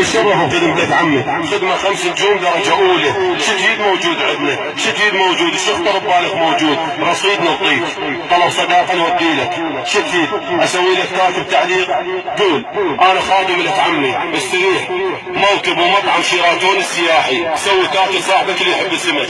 ويشرف بخدمتك عمي. خدمة 5 نجوم درجة أولى. شتيد موجود عندنا، شتيد موجود، الشخطر ببالك موجود، رصيد نعطيك، طلب صداقة نودي لك، شتيد اسوي لك كاتب تعليق قول انا خادم لك عمي استريح. موكب ومطعم شيراتون السياحي، سوي كاتب صاحبك اللي يحب السمك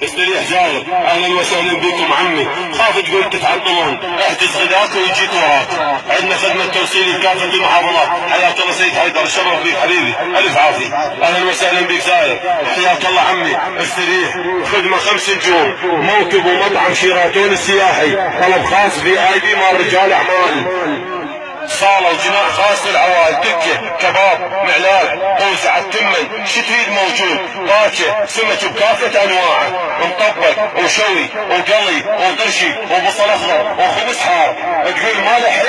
استريح زاير. اهلا وسهلا بكم عمي. خاف تقول تتعطلون، احجز غداك ويجيك وراك. عندنا خدمة توصيل لكافة المحافظات. حياك الله سيد حيدر، شرف بيك حبيبي، الف عافية. اهلا وسهلا بك زاير، حياك الله عمي استريح. خدمة 5 نجوم، موكب ومطعم شيراتون السياحي، طلب خاص VIP مال رجال اعمال، صالة وجناح خاص للعوائل، دكة، كباب، معلال، قوزة على التمن، شتريد موجود، باكة، سمك بكافة انواعه، مطبق وشوي وقلي وطرشي وبصل اخضر وخبز حار. تقول ما لحق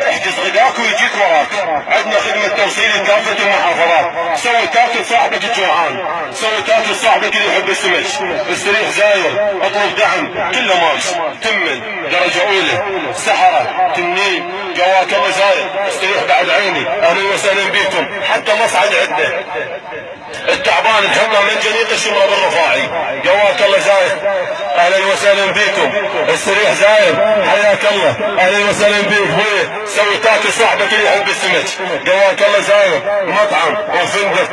احجز غداك ويجيك وراك. عندنا خدمة توصيل لكافة المحافظات. سوي تاكل صاحبك الجوعان، سوي تاكل صاحبك اللي يحب السمك استريح زاير. اطلب دعم كله ماكس، تمن درجة اولى، سحرة، تنين، جواك الله زاير استريح بعد عيني. اهلا وسهلا بكم. حتى مصعد عندنا التعبان نحطه من جنيق الشمال الرفاعي، جواك الله زاير. اهلا وسهلا بكم استريح زاير، حياك الله، اهلا وسهلا بك اخوي. سوي تاكل صاحبك اللي يحب السمك، جواك الله زاير. مطعم وفندق